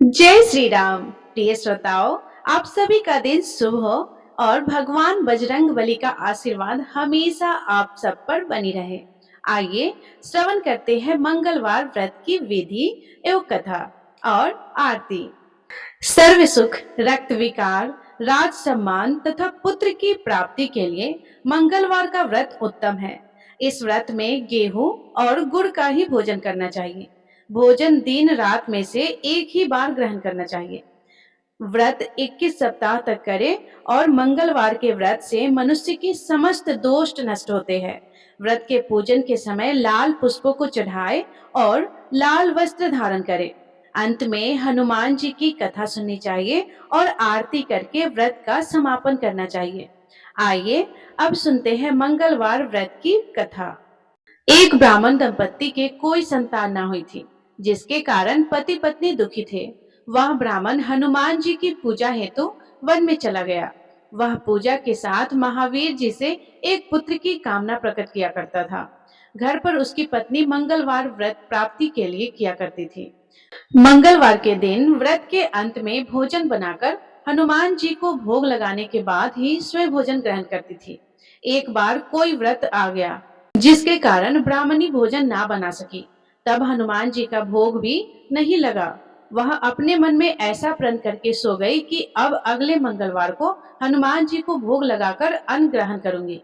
जय श्री राम। प्रिय श्रोताओं, आप सभी का दिन शुभ हो और भगवान बजरंगबली का आशीर्वाद हमेशा आप सब पर बनी रहे। आइए श्रवण करते हैं मंगलवार व्रत की विधि एवं कथा और आरती। सर्व सुख, रक्त विकार, राज सम्मान तथा पुत्र की प्राप्ति के लिए मंगलवार का व्रत उत्तम है। इस व्रत में गेहूं और गुड़ का ही भोजन करना चाहिए। भोजन दिन रात में से एक ही बार ग्रहण करना चाहिए। व्रत 21 सप्ताह तक करें और मंगलवार के व्रत से मनुष्य की समस्त दोष नष्ट होते हैं। व्रत के पूजन के समय लाल पुष्पों को चढ़ाएं और लाल वस्त्र धारण करें। अंत में हनुमान जी की कथा सुननी चाहिए और आरती करके व्रत का समापन करना चाहिए। आइए अब सुनते हैं मंगलवार व्रत की कथा। एक ब्राह्मण दंपत्ति के कोई संतान ना हुई थी, जिसके कारण पति पत्नी दुखी थे। वह ब्राह्मण हनुमान जी की पूजा हेतु वन में चला गया। वह पूजा के साथ महावीर जी से एक पुत्र की कामना प्रकट किया करता था। घर पर उसकी पत्नी मंगलवार व्रत प्राप्ति के लिए किया करती थी। मंगलवार के दिन व्रत के अंत में भोजन बनाकर हनुमान जी को भोग लगाने के बाद ही स्वयं भोजन ग्रहण करती थी। एक बार कोई व्रत आ गया जिसके कारण ब्राह्मणी भोजन ना बना सकी। तब हनुमान जी का भोग भी नहीं लगा। वह अपने मन में ऐसा प्रण करके सो गई कि अब अगले मंगलवार को हनुमान जी को भोग लगाकर अन्न ग्रहण करूंगी।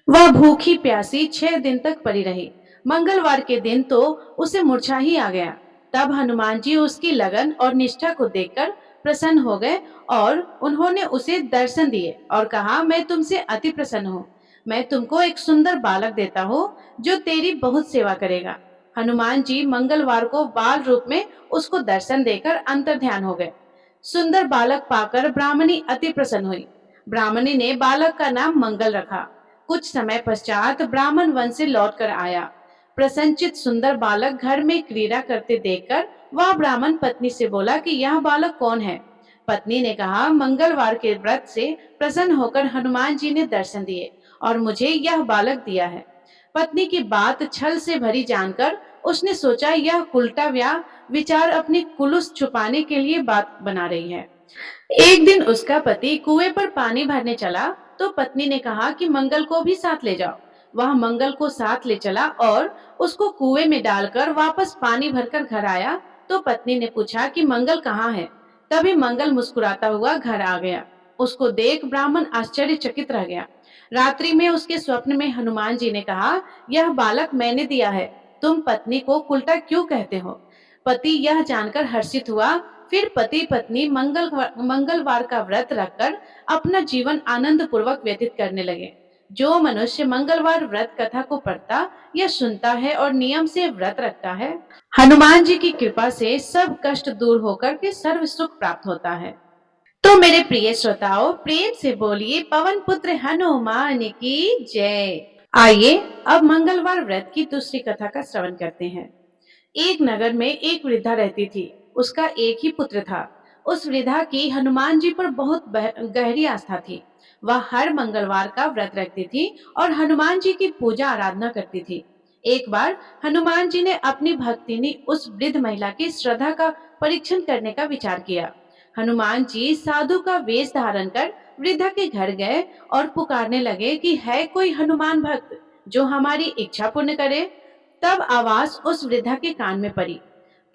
वह भूखी प्यासी 6 दिन तक पड़ी रही। मंगलवार के दिन तो उसे मूर्छा ही आ गया। तब हनुमान जी उसकी लगन और निष्ठा को देखकर प्रसन्न हो गए और उन्होंने उसे दर्शन दिए और कहा, मैं तुमसे अति प्रसन्न हूँ। मैं तुमको एक सुंदर बालक देता हूँ जो तेरी बहुत सेवा करेगा। हनुमान जी मंगलवार को बाल रूप में उसको दर्शन देकर अंतर्ध्यान हो गए। सुंदर बालक पाकर ब्राह्मणी अति प्रसन्न हुई। ब्राह्मणी ने बालक का नाम मंगल रखा। कुछ समय पश्चात ब्राह्मण वन से लौटकर आया। प्रसन्नचित सुंदर बालक घर में क्रीड़ा करते देखकर वह ब्राह्मण पत्नी से बोला कि यह बालक कौन है। पत्नी ने कहा, मंगलवार के व्रत से प्रसन्न होकर हनुमान जी ने दर्शन दिए और मुझे यह बालक दिया है। पत्नी की बात छल से भरी जानकर उसने सोचा, यह उल्टा विचार अपनी कुलुस छुपाने के लिए बात बना रही है। एक दिन उसका पति कुएं पर पानी भरने चला तो पत्नी ने कहा कि मंगल को भी साथ ले जाओ। वह मंगल को साथ ले चला और उसको कुएं में डालकर वापस पानी भरकर घर आया तो पत्नी ने पूछा कि मंगल कहाँ है। तभी मंगल मुस्कुराता हुआ घर आ गया। उसको देख ब्राह्मण आश्चर्यचकित रह गया। रात्रि में उसके स्वप्न में हनुमान जी ने कहा, यह बालक मैंने दिया है, तुम पत्नी को उल्टा क्यों कहते हो। पति यह जानकर हर्षित हुआ। फिर पति पत्नी मंगलवार का व्रत रखकर अपना जीवन आनंद पूर्वक व्यतीत करने लगे। जो मनुष्य मंगलवार व्रत कथा को पढ़ता या सुनता है और नियम से व्रत रखता है, हनुमान जी की कृपा से सब कष्ट दूर होकर के सर्व सुख प्राप्त होता है। तो मेरे प्रिय श्रोताओं, प्रेम से बोलिए पवन पुत्र हनुमान की जय। आइए अब मंगलवार व्रत की दूसरी कथा का श्रवण करते हैं। एक नगर में एक वृद्धा रहती थी। उसका एक ही पुत्र था। उस वृद्धा की हनुमान जी पर बहुत गहरी आस्था थी। वह हर मंगलवार का व्रत रखती थी और हनुमान जी की पूजा आराधना करती थी। एक बार हनुमान जी ने अपनी भक्तिनी उस वृद्ध महिला की श्रद्धा का परीक्षण करने का विचार किया। हनुमान जी साधु का वेश धारण कर वृद्धा के घर गए और पुकारने लगे कि है कोई हनुमान भक्त जो हमारी इच्छा पूर्ण करे। तब आवाज उस वृद्धा के कान में पड़ी।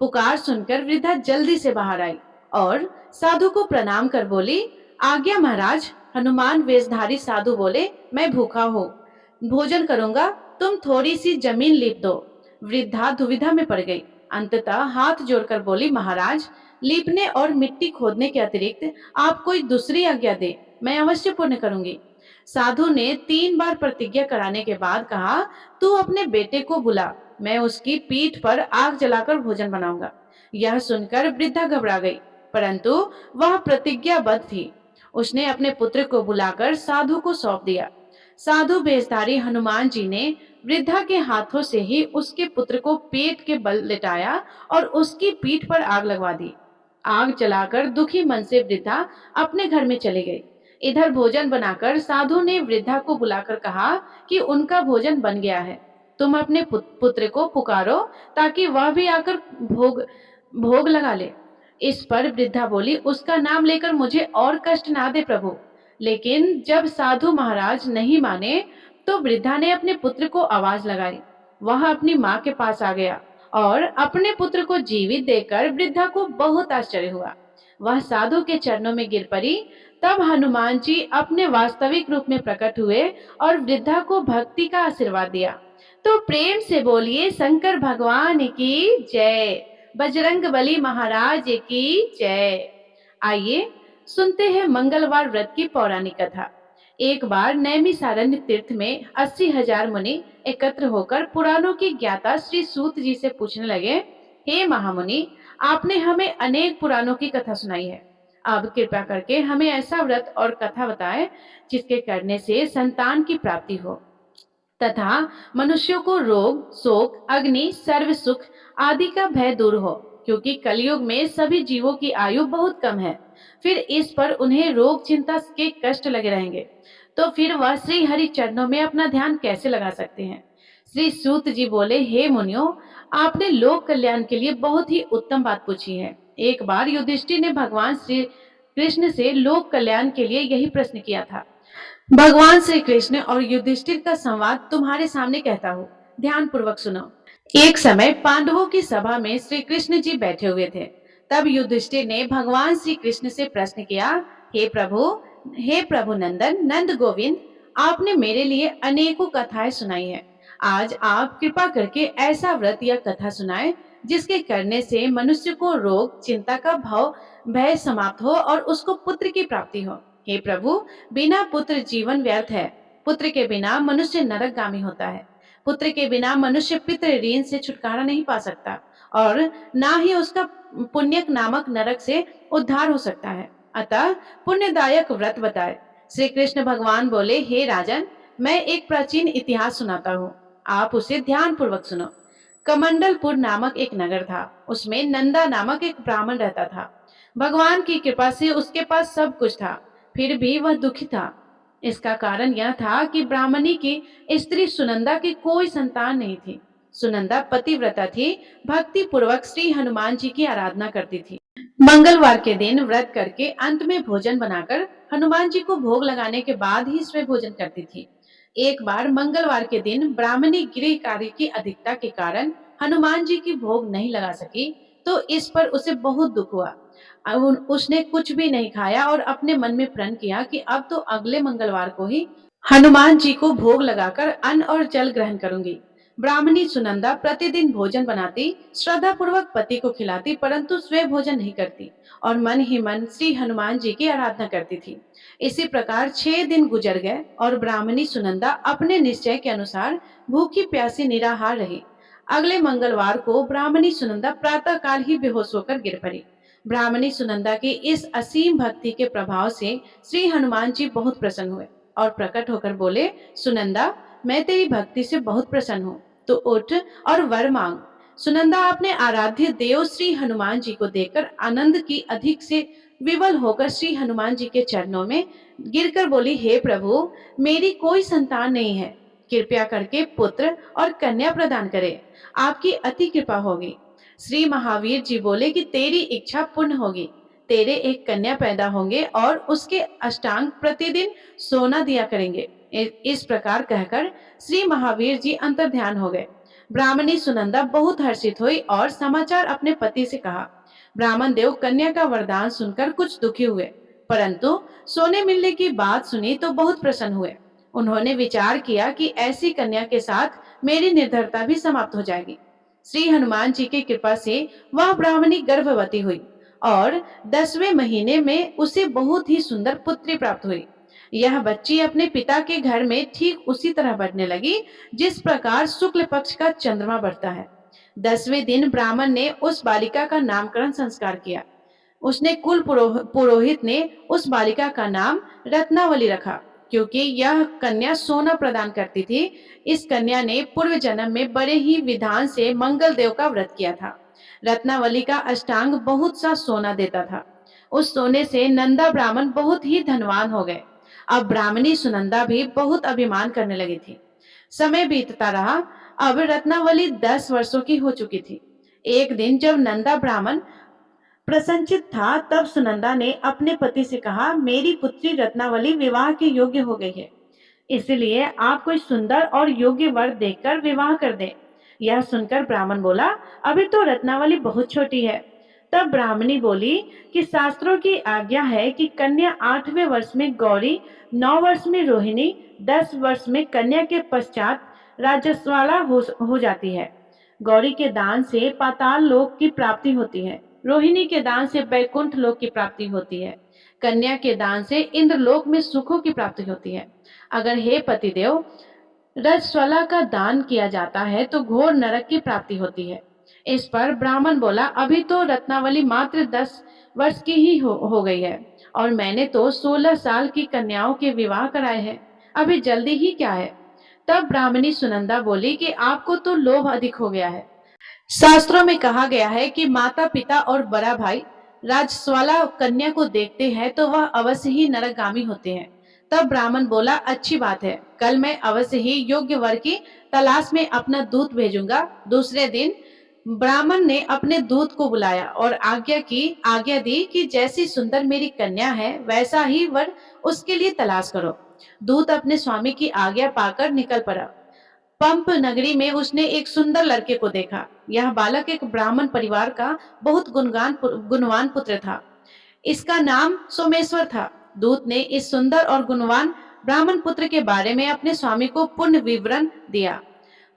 पुकार सुनकर वृद्धा जल्दी से बाहर आई और साधु को प्रणाम कर बोली, आज्ञा महाराज। हनुमान वेशधारी साधु बोले, मैं भूखा हूँ, भोजन करूंगा, तुम थोड़ी सी जमीन लीप दो। वृद्धा दुविधा में पड़ गई। अंततः हाथ जोड़कर बोली, महाराज, लीपने और मिट्टी खोदने के अतिरिक्त आप कोई दूसरी आज्ञा दे, मैं अवश्य पूर्ण करूंगी। साधु ने 3 बार प्रतिज्ञा कराने के बाद कहा, तू अपने बेटे को बुला, मैं उसकी पीठ पर आग जलाकर भोजन बनाऊंगा। यह सुनकर वृद्धा घबरा गई, परंतु वह प्रतिज्ञाबद्ध थी। उसने अपने पुत्र को बुलाकर साधु को सौंप दिया। साधु वेशधारी हनुमान जी ने वृद्धा के हाथों से ही उसके पुत्र को पेट के बल लेटाया और उसकी पीठ पर आग लगवा दी। आग जलाकर दुखी मन से वृद्धा अपने घर में चली गई। इधर भोजन बनाकर साधु ने वृद्धा को बुलाकर कहा कि उनका भोजन बन गया है, तुम अपने पुत्र को पुकारो ताकि वह भी आकर भोग भोग लगा ले। इस पर वृद्धा बोली, उसका नाम लेकर मुझे और कष्ट ना दे प्रभु। लेकिन जब साधु महाराज नहीं माने तो वृद्धा ने अपने पुत्र को आवाज लगाई। वह अपनी माँ के पास आ गया और अपने पुत्र को जीवित देखकर वृद्धा को बहुत आश्चर्य हुआ। वह साधु के चरणों में गिर पड़ी। तब हनुमान जी अपने वास्तविक रूप में प्रकट हुए और वृद्धा को भक्ति का आशीर्वाद दिया। तो प्रेम से बोलिए शंकर भगवान की जय, बजरंगबली महाराज की जय। आइए सुनते हैं मंगलवार व्रत की पौराणिक कथा। एक बार नैमिषारण्य तीर्थ में 80,000 मुनि एकत्र होकर पुराणों की ज्ञाता श्री सूत जी से पूछने लगे, हे महामुनि, आपने हमें अनेक पुराणों की कथा सुनाई है। अब कृपा करके हमें ऐसा व्रत और कथा बताएं जिसके करने से संतान की प्राप्ति हो तथा मनुष्यों को रोग, शोक, अग्नि, सर्व सुख आदि का भय दूर हो, क्योंकि कलयुग में सभी जीवों की आयु बहुत कम है। फिर इस पर उन्हें रोग चिंता के कष्ट लगे रहेंगे, तो फिर वह श्री हरि चरणों में अपना ध्यान कैसे लगा सकते हैं। श्री सूत जी बोले, हे मुनियों, आपने लोक कल्याण के लिए बहुत ही उत्तम बात पूछी है। एक बार युधिष्ठिर ने भगवान श्री कृष्ण से लोक कल्याण के लिए यही प्रश्न किया था। भगवान श्री कृष्ण और युधिष्ठिर का संवाद तुम्हारे सामने कहता हूँ, ध्यान पूर्वक सुनो। एक समय पांडवों की सभा में श्री कृष्ण जी बैठे हुए थे। तब युधिष्ठिर ने भगवान श्री कृष्ण से प्रश्न किया, हे प्रभु नंदन, नंद गोविंद, आपने मेरे लिए अनेकों कथाएं सुनाई है। आज आप कृपा करके ऐसा व्रत या कथा सुनाएं जिसके करने से मनुष्य को रोग चिंता का भय समाप्त हो और उसको पुत्र की प्राप्ति हो। हे प्रभु, बिना पुत्र जीवन व्यर्थ है। पुत्र के बिना मनुष्य नरकगामी होता है। पुत्र के बिना मनुष्य पितृ ऋण से छुटकारा नहीं पा सकता और ना ही उसका पुण्यक नामक नरक से उद्धार हो सकता है। अतः पुण्यदायक व्रत बताए। श्री कृष्ण भगवान बोले, हे राजन, मैं एक प्राचीन इतिहास सुनाता हूँ, आप उसे ध्यान पूर्वक सुनो। कमंडलपुर नामक एक नगर था। उसमें नंदा नामक एक ब्राह्मण रहता था। भगवान की कृपा से उसके पास सब कुछ था, फिर भी वह दुखी था। इसका कारण यह था कि ब्राह्मणी की स्त्री सुनंदा की कोई संतान नहीं थी। सुनंदा पतिव्रता थी, भक्ति पूर्वक श्री हनुमान जी की आराधना करती थी। मंगलवार के दिन व्रत करके अंत में भोजन बनाकर हनुमान जी को भोग लगाने के बाद ही स्वयं भोजन करती थी। एक बार मंगलवार के दिन ब्राह्मणी गृह कार्य की अधिकता के कारण हनुमान जी की भोग नहीं लगा सकी, तो इस पर उसे बहुत दुख हुआ। उसने कुछ भी नहीं खाया और अपने मन में प्रण किया कि अब तो अगले मंगलवार को ही हनुमान जी को भोग लगाकर अन्न और जल ग्रहण करूंगी। ब्राह्मणी सुनंदा प्रतिदिन भोजन बनाती, श्रद्धा पूर्वक पति को खिलाती, परंतु स्वयं भोजन नहीं करती और मन ही मन श्री हनुमान जी की आराधना करती थी। इसी प्रकार 6 दिन गुजर गए और ब्राह्मणी सुनंदा अपने निश्चय के अनुसार भूखी प्यासी निराहार रही। अगले मंगलवार को ब्राह्मणी सुनंदा प्रातः काल ही बेहोश होकर गिर पड़ी। ब्राह्मणी सुनंदा की इस असीम भक्ति के प्रभाव से श्री हनुमान जी बहुत प्रसन्न हुए और प्रकट होकर बोले, सुनंदा, मैं तेरी भक्ति से बहुत प्रसन्न हूँ, तो उठ और वर मांग। सुनंदा अपने आराध्य देव श्री हनुमान जी को देखकर आनंद की अधिक से विवल होकर श्री हनुमान जी के चरणों में गिरकर बोली, हे प्रभु, मेरी कोई संतान नहीं है, कृपया करके पुत्र और कन्या प्रदान करें, आपकी अति कृपा होगी। श्री महावीर जी बोले कि तेरी इच्छा पूर्ण होगी, तेरे एक कन्या पैदा होंगे और उसके अष्टांग प्रतिदिन सोना दिया करेंगे। इस प्रकार कहकर श्री महावीर जी अंतर्ध्यान हो गए। ब्राह्मणी सुनंदा बहुत हर्षित हुई और समाचार अपने पति से कहा। ब्राह्मण देव कन्या का वरदान सुनकर कुछ दुखी हुए, परंतु सोने मिलने की बात सुनी तो बहुत प्रसन्न हुए। उन्होंने विचार किया कि ऐसी कन्या के साथ मेरी निर्धरता भी समाप्त हो जाएगी। श्री हनुमान जी की कृपा से वह ब्राह्मणी गर्भवती हुई और 10वें महीने में उसे बहुत ही सुंदर पुत्री प्राप्त हुई। यह बच्ची अपने पिता के घर में ठीक उसी तरह बढ़ने लगी जिस प्रकार शुक्ल पक्ष का चंद्रमा बढ़ता है। 10वें दिन ब्राह्मण ने उस बालिका का नामकरण संस्कार किया। उसने कुल पुरोहित ने उस बालिका का नाम रत्नावली रखा, क्योंकि यह कन्या सोना प्रदान करती थी। इस कन्या ने पूर्व जन्म में बड़े ही विधान से मंगल देव का व्रत किया था। रत्नावली का अष्टांग बहुत सा सोना देता था। उस सोने से नंदा ब्राह्मण बहुत ही धनवान हो गए। अब ब्राह्मणी सुनंदा भी बहुत अभिमान करने लगी थी। समय बीतता रहा। अब रत्नावली 10 वर्षों की हो चुकी थी। एक दिन जब नंदा ब्राह्मण प्रसन्नचित था। तब सुनंदा ने अपने पति से कहा, मेरी पुत्री रत्नावली विवाह के योग्य हो गई है, इसलिए आप कोई सुंदर और योग्य वर देखकर विवाह कर दें। यह सुनकर ब्राह्मण बोला, अभी तो रत्नावली बहुत छोटी है। तब ब्राह्मणी बोली कि शास्त्रों की आज्ञा है कि कन्या 8वें वर्ष में गौरी, 9 वर्ष में रोहिणी, 10 वर्ष में कन्या के पश्चात राजस्वाला हो जाती है। गौरी के दान से पाताल लोक की प्राप्ति होती है, रोहिणी के दान से बैकुंठ लोक की प्राप्ति होती है, कन्या के दान से इंद्रलोक में सुखों की प्राप्ति होती है। अगर हे पतिदेव रजस्वला का दान किया जाता है तो घोर नरक की प्राप्ति होती है। इस पर ब्राह्मण बोला, अभी तो रत्नावली मात्र 10 वर्ष की ही हो गई है और मैंने तो 16 साल की कन्याओं के विवाह कराए हैं, अभी जल्दी ही क्या है। तब ब्राह्मणी सुनंदा बोली कि आपको तो लोभ अधिक हो गया है। शास्त्रों में कहा गया है कि माता पिता और बड़ा भाई राजस्वाला कन्या को देखते हैं तो वह अवश्य ही नरकगामी होते हैं। तब ब्राह्मण बोला, अच्छी बात है, कल मैं अवश्य ही योग्य वर की तलाश में अपना दूत भेजूंगा। दूसरे दिन ब्राह्मण ने अपने दूत को बुलाया और आज्ञा दी कि जैसी सुंदर मेरी कन्या है वैसा ही वर उसके लिए तलाश करो। दूत अपने स्वामी की आज्ञा पाकर निकल पड़ा। पंप नगरी में उसने एक सुंदर लड़के को देखा। यह बालक एक ब्राह्मण परिवार का बहुत गुणवान पुत्र था। इसका नाम सोमेश्वर था। दूत ने इस सुंदर और गुणवान ब्राह्मण पुत्र के बारे में अपने स्वामी को पूर्ण विवरण दिया।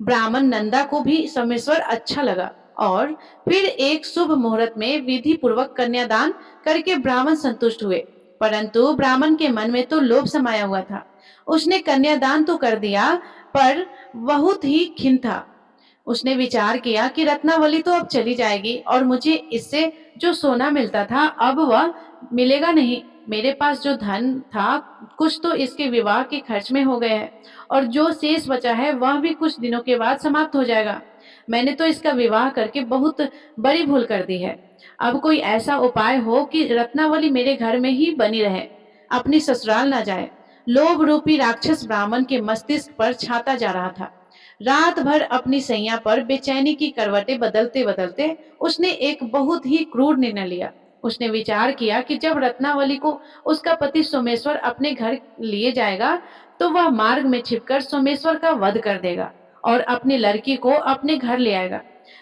ब्राह्मण नंदा को भी सोमेश्वर अच्छा लगा और फिर एक शुभ मुहूर्त में विधि पूर्वक कन्यादान करके ब्राह्मण संतुष्ट हुए। परंतु ब्राह्मण के मन में तो लोभ समाया हुआ था। उसने कन्यादान तो कर दिया पर बहुत ही खिन्न था। उसने विचार किया कि रत्नावली तो अब चली जाएगी और मुझे इससे जो सोना मिलता था अब वह मिलेगा नहीं। मेरे पास जो धन था कुछ तो इसके विवाह के खर्च में हो गए हैं और जो शेष बचा है वह भी कुछ दिनों के बाद समाप्त हो जाएगा। मैंने तो इसका विवाह करके बहुत बड़ी भूल कर दी है। अब कोई ऐसा उपाय हो कि रत्नावली मेरे घर में ही बनी रहे, अपनी ससुराल ना जाए। लोभ रूपी राक्षस ब्राह्मण के मस्तिष्क पर छाता जा रहा था। रात भर अपनी सैया पर बेचैनी की करवटें बदलते बदलते उसने एक बहुत ही क्रूर निर्णय लिया। उसने विचार किया कि जब रत्नावली को उसका पति सोमेश्वर अपने घर लिए जाएगा तो वह मार्ग में छिपकर सोमेश्वर का वध कर देगा और अपनी लड़की को अपने घर ले आएगा,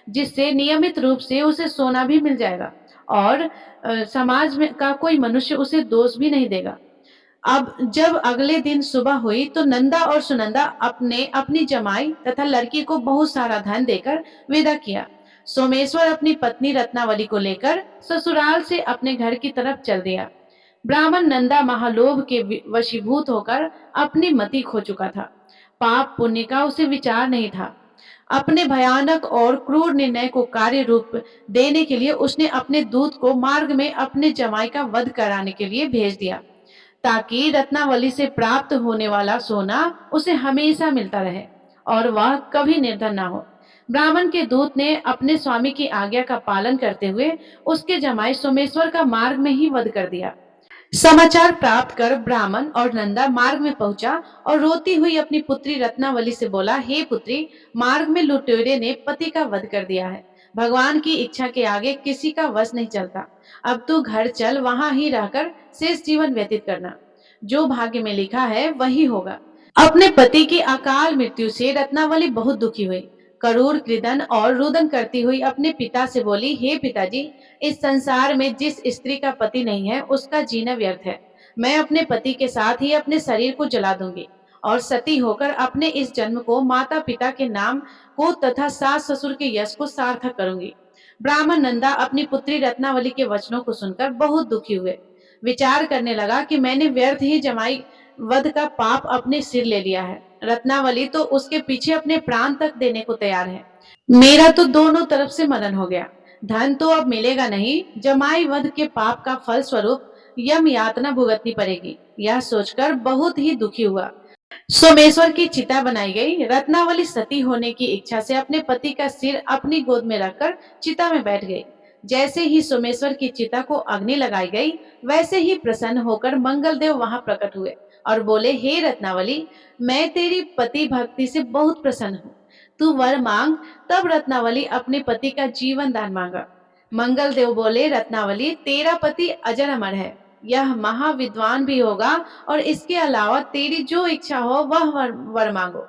जिससे नियमित रूप से उसे सोना भी मिल जाएगा और समाज में का कोई मनुष्य उसे दोष भी नहीं देगा। अब जब अगले दिन सुबह हुई तो नंदा और सुनंदा अपने अपनी जमाई तथा लड़की को बहुत सारा धन देकर विदा किया। सोमेश्वर अपनी पत्नी रत्नावली को लेकर ससुराल से अपने घर की तरफ चल दिया। ब्राह्मण नंदा महालोभ के वशीभूत होकर अपनी मति खो चुका था। पाप पुण्य का उसे विचार नहीं था। अपने भयानक और क्रूर निर्णय को कार्य रूप देने के लिए उसने अपने दूत को मार्ग में अपने जमाई का वध कराने के लिए भेज दिया, ताकि रत्नावली से प्राप्त होने वाला सोना उसे हमेशा मिलता रहे और वह कभी निर्धन ना हो। ब्राह्मण के दूत ने अपने स्वामी की आज्ञा का पालन करते हुए उसके जमाई सोमेश्वर का मार्ग में ही वध कर दिया। समाचार प्राप्त कर ब्राह्मण और नंदा मार्ग में पहुंचा और रोती हुई अपनी पुत्री रत्नावली से बोला, हे पुत्री, मार्ग में लुटेरे ने पति का वध कर दिया है। भगवान की इच्छा के आगे किसी का वश नहीं चलता। अब तू घर चल, वहां ही रहकर शेष जीवन व्यतीत करना। जो भाग्य में लिखा है वही होगा। अपने पति की अकाल मृत्यु से रत्नावली बहुत दुखी हुई। करूर क्रीदन और रुदन करती हुई अपने पिता से बोली, हे पिताजी, इस संसार में जिस स्त्री का पति नहीं है उसका जीना व्यर्थ है। मैं अपने पति के साथ ही अपने शरीर को जला दूंगी और सती होकर अपने इस जन्म को माता पिता के नाम को तथा सास ससुर के यश को सार्थक करूंगी। ब्राह्मण नंदा अपनी पुत्री रत्नावली के वचनों को सुनकर बहुत दुखी हुए। विचार करने लगा कि मैंने व्यर्थ ही जमाई वध का पाप अपने सिर ले लिया है। रत्नावली तो उसके पीछे अपने प्राण तक देने को तैयार है। मेरा तो दोनों तरफ से मदन हो गया। धन तो अब मिलेगा नहीं, जमाई वध के पाप का फल स्वरूप यम यातना भुगतनी पड़ेगी। यह सोचकर बहुत ही दुखी हुआ। सोमेश्वर की चिता बनाई गई। रत्नावली सती होने की इच्छा से अपने पति का सिर अपनी गोद में रखकर चिता में बैठ गई। जैसे ही सोमेश्वर की चिता को अग्नि लगाई गई वैसे ही प्रसन्न होकर मंगलदेव वहां प्रकट हुए और बोले, हे रत्नावली, मैं तेरी पति भक्ति से बहुत प्रसन्न हूँ, तू वर मांग। तब रत्नावली अपने पति का जीवन दान मांगा। मंगल देव बोले, रत्नावली तेरा पति अजर अमर है, यह महाविद्वान भी होगा और इसके अलावा तेरी जो इच्छा हो वह वर मांगो।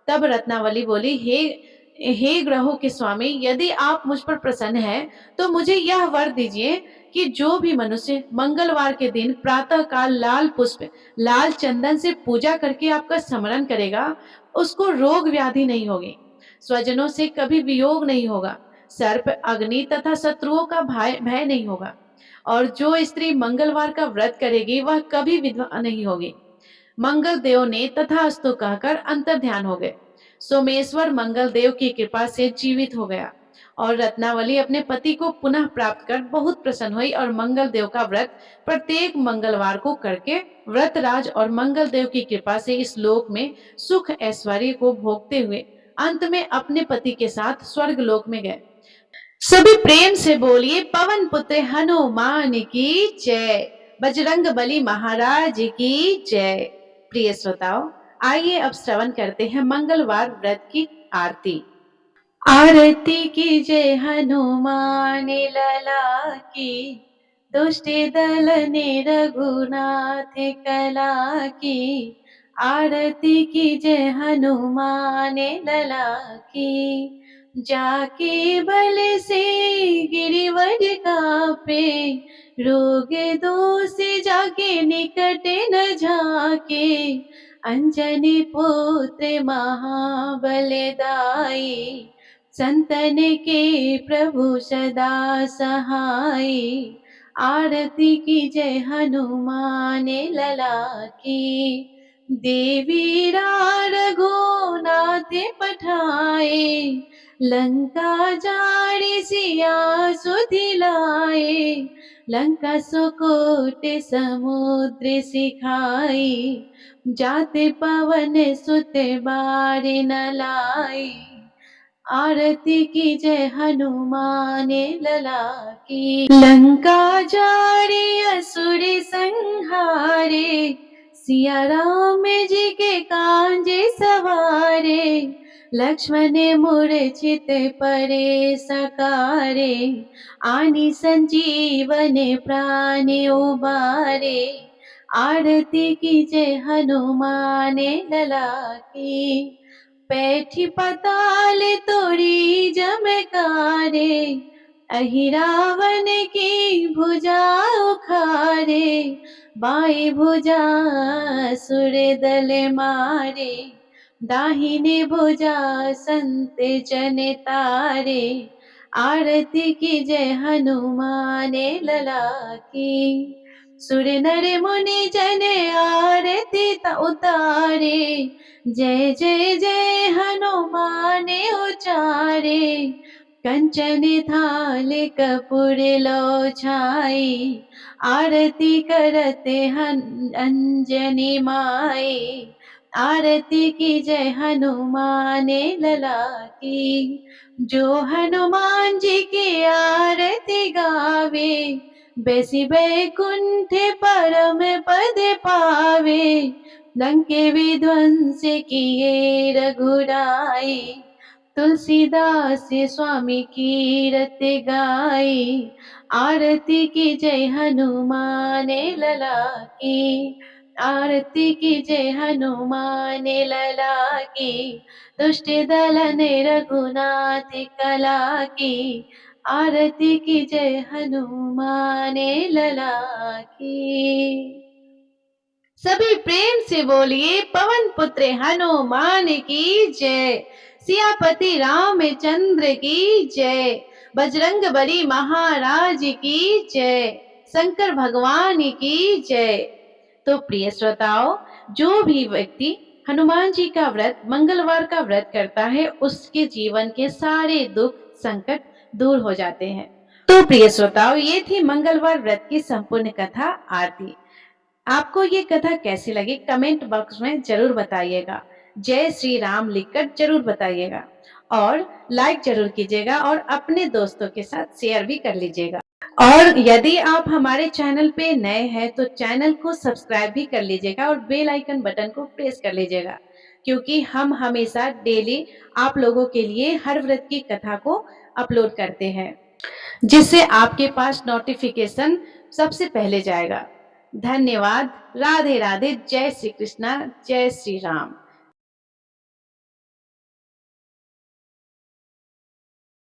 तब रत्नावली बोली, हे हे ग्रहों के स्वामी, यदि आप मुझ पर प्रसन्न हैं तो मुझे यह वर दीजिए कि जो भी मनुष्य मंगलवार के दिन प्रातः काल लाल पुष्प लाल चंदन से पूजा करके आपका स्मरण करेगा, उसको रोग व्याधि नहीं होगी, स्वजनों से कभी वियोग नहीं होगा, सर्प अग्नि तथा शत्रुओं का भय नहीं होगा, और जो स्त्री मंगलवार का व्रत करेगी वह कभी विधवा नहीं होगी। मंगल देव ने तथास्तु कहकर अंतर ध्यान हो गए। सोमेश्वर मंगल देव की कृपा से जीवित हो गया और रत्नावली अपने पति को पुनः प्राप्त कर बहुत प्रसन्न हुई और मंगल देव का व्रत प्रत्येक मंगलवार को करके व्रतराज और मंगल देव की कृपा से इस लोक में सुख ऐश्वर्य को भोगते हुए अंत में अपने पति के साथ स्वर्ग लोक में गए। सभी प्रेम से बोलिए, पवन पुत्र हनुमान की जय, बजरंग बली महाराज की जय। प्रिय श्रोताओ, आइए अब श्रवण करते हैं मंगलवार व्रत की आरती। आरती की जय हनुमान लला की, दुष्ट दल ने रघुनाथ कला की। आरती की जय हनुमान लला की, जाके बल से गिरिवर कापे, रोग दोष जाके निकट न झाके। अंजनी पुत्र महाबलदाई, संतन के प्रभु सदा सहाय। आरती की जय हनुमान लला की, देवी रघुनाथ पठाए, लंका जारी सिया सुधिलाए। लंका सुकोट समुद्र सिखाई, जाते पवन सुत बार न लाई। आरती की जय हनुमान लला की, लंका जारी असुर संहारे, सिया राम जी के कांजे सवारे। लक्ष्मण मूर्छित परे सकारे, आनी संजीवन प्राण उबारे। आरती की जय हनुमान लला की, बैठी पताल तोरी जमकारे, अहि रावण की भुजा उखारे। बाई भुजा सुर दल मारे, दाहिने भुजा संत जन तारे। आरती की जय हनुमान लला की, सुर नर मुनि जन आरती उतारे। जय जय जय हनुमान उचारे, कंचन थाल कपूर लो छाई। आरती करते अंजनी माई, आरती की जय हनुमान लला की। जो हनुमान जी की आरती गावे, बैसी बैकुंठ परम पद पावे। लंके विध्वंस किए रघुराई, तुलसीदास स्वामी कीरत गाई। आरती की जय हनुमान लला की, आरती की जय हनुमान लला की। दुष्ट दलन रघुनाथ कला की, आरती की जय हनुमान लला की। सभी प्रेम से बोलिए, पवन पुत्र हनुमान की जय, सियापति रामचंद्र की जय, बजरंग बली महाराज की जय, शंकर भगवान की जय। तो प्रिय श्रोताओं, जो भी व्यक्ति हनुमान जी का व्रत मंगलवार का व्रत करता है, उसके जीवन के सारे दुख संकट दूर हो जाते हैं। तो प्रिय श्रोताओ, ये थी मंगलवार व्रत की संपूर्ण कथा आरती। आपको ये कथा कैसी लगी कमेंट बॉक्स में जरूर बताइएगा। जय श्री राम लिखकर जरूर बताइएगा और लाइक जरूर कीजिएगा और अपने दोस्तों के साथ शेयर भी कर लीजिएगा। और यदि आप हमारे चैनल पे नए हैं तो चैनल को सब्सक्राइब भी कर लीजिएगा और बेल आइकन बटन को प्रेस कर लीजिएगा, क्योंकि हम हमेशा डेली आप लोगों के लिए हर व्रत की कथा को अपलोड करते हैं। जिससे आपके पास नोटिफिकेशन सबसे पहले जाएगा। धन्यवाद। राधे राधे। जय श्री कृष्णा। जय श्री राम।